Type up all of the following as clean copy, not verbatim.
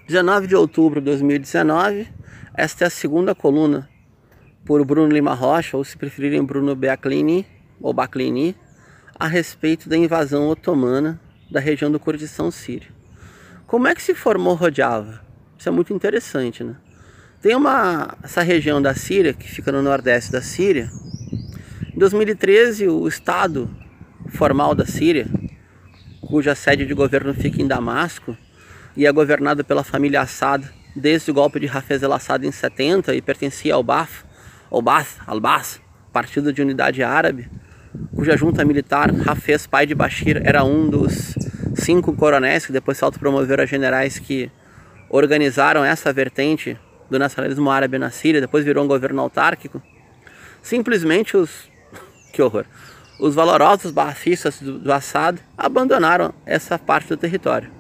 19 de outubro de 2019, esta é a segunda coluna por Bruno Lima Rocha, ou se preferirem Bruno Beaclini, ou Baclini, a respeito da invasão otomana da região do Kurdistão sírio. Como é que se formou Rojava? Isso é muito interessante, né? Tem essa região da Síria, que fica no nordeste da Síria. Em 2013, o Estado formal da Síria, cuja sede de governo fica em Damasco, e é governado pela família Assad desde o golpe de Hafez el-Assad em 70 e pertencia ao Ba'ath, al-Ba'ath, Partido de Unidade Árabe, cuja junta militar, Hafez, pai de Bashir, era um dos 5 coronéis que depois se autopromoveram a generais que organizaram essa vertente do nacionalismo árabe na Síria, depois virou um governo autárquico. Simplesmente que horror! Os valorosos baafistas do Assad abandonaram essa parte do território.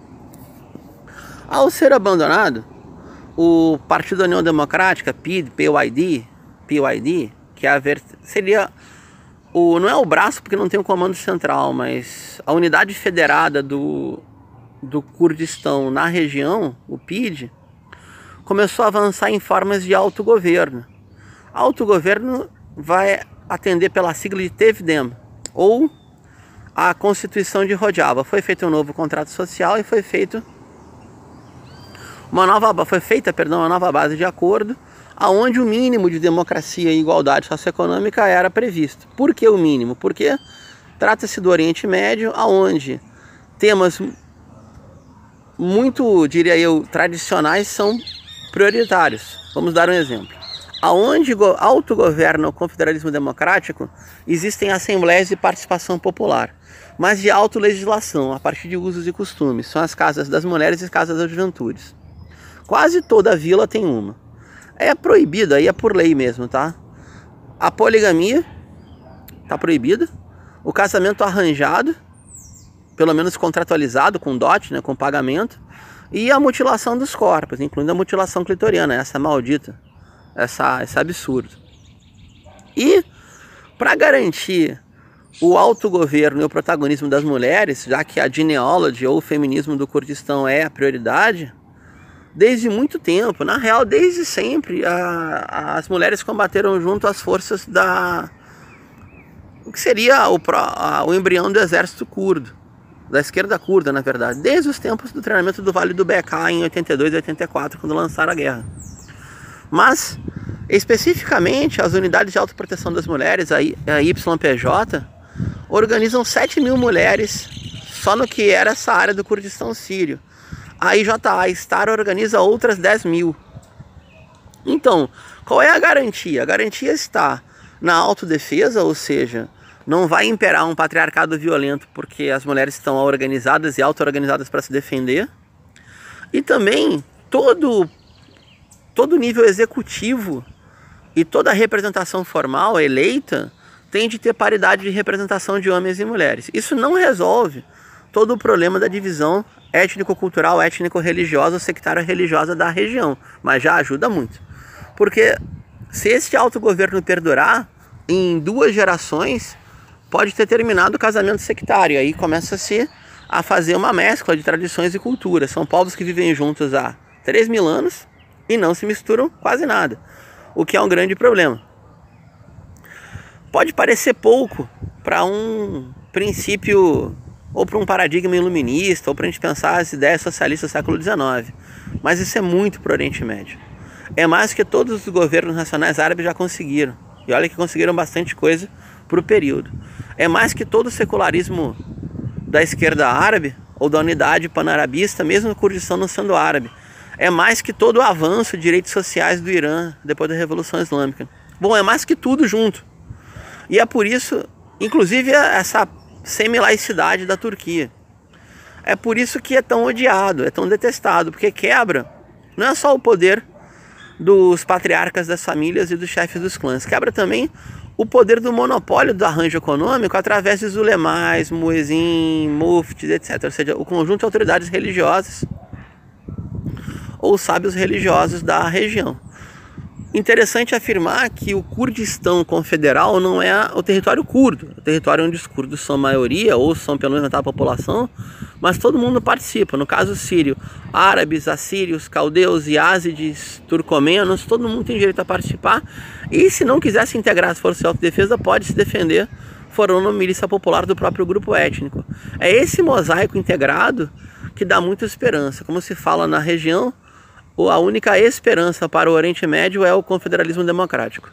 Ao ser abandonado, o Partido da União Democrática, PID, que seria não é o braço porque não tem o comando central, mas a unidade federada do Kurdistão na região, o PID, começou a avançar em formas de autogoverno. Autogoverno vai atender pela sigla de TEVDEM, ou a Constituição de Rojava. Foi feito um novo contrato social e foi feita uma nova base de acordo, aonde o mínimo de democracia e igualdade socioeconômica era previsto. Por que o mínimo? Porque trata-se do Oriente Médio, aonde temas muito, diria eu, tradicionais são prioritários. Vamos dar um exemplo. Aonde autogoverna o confederalismo democrático, existem assembleias de participação popular, mas de autolegislação, a partir de usos e costumes. São as casas das mulheres e as casas das juventudes. Quase toda vila tem uma. É proibido, aí é por lei mesmo, tá? A poligamia tá proibida. O casamento arranjado, pelo menos contratualizado, com dote, né, com pagamento. E a mutilação dos corpos, incluindo a mutilação clitoriana, essa maldita, esse absurdo. E, para garantir o autogoverno e o protagonismo das mulheres, já que a genealogy ou o feminismo do Kurdistão é a prioridade, desde muito tempo, na real, desde sempre, as mulheres combateram junto às forças o que seria o embrião do exército curdo, da esquerda curda, na verdade, desde os tempos do treinamento do Vale do Bekaa em 82 e 84, quando lançaram a guerra. Mas, especificamente, as unidades de autoproteção das mulheres, a YPJ, organizam 7.000 mulheres só no que era essa área do Kurdistão sírio. A IJA, Star, organiza outras 10.000. Então, qual é a garantia? A garantia está na autodefesa, ou seja, não vai imperar um patriarcado violento porque as mulheres estão organizadas e auto-organizadas para se defender. E também todo nível executivo e toda representação formal eleita tem de ter paridade de representação de homens e mulheres. Isso não resolve todo o problema da divisão étnico-cultural, étnico-religiosa, sectário-religiosa da região, mas já ajuda muito. Porque se este autogoverno perdurar, em 2 gerações, pode ter terminado o casamento sectário. Aí começa-se a fazer uma mescla de tradições e culturas. São povos que vivem juntos há 3.000 anos e não se misturam quase nada, o que é um grande problema. Pode parecer pouco para um princípio ou para um paradigma iluminista, ou para a gente pensar as ideias socialistas do século XIX. Mas isso é muito para o Oriente Médio. É mais que todos os governos nacionais árabes já conseguiram. E olha que conseguiram bastante coisa para o período. É mais que todo o secularismo da esquerda árabe, ou da unidade panarabista, mesmo o Kurdistão não sendo árabe. É mais que todo o avanço de direitos sociais do Irã, depois da Revolução Islâmica. Bom, é mais que tudo junto. E é por isso, inclusive, essa semi-laicidade da Turquia. É por isso que é tão odiado, é tão detestado, porque quebra não é só o poder dos patriarcas das famílias e dos chefes dos clãs, quebra também o poder do monopólio do arranjo econômico através de zulemais, muezin, muftis, etc. Ou seja, o conjunto de autoridades religiosas ou sábios religiosos da região. Interessante afirmar que o Kurdistão confederal não é o território curdo, o território onde os curdos são maioria, ou são pelo menos metade da população, mas todo mundo participa. No caso sírio, árabes, assírios, caldeus, iázides, turcomenos, todo mundo tem direito a participar. E se não quiser se integrar às forças de autodefesa, pode se defender formando milícia popular do próprio grupo étnico. É esse mosaico integrado que dá muita esperança. Como se fala na região, a única esperança para o Oriente Médio é o confederalismo democrático.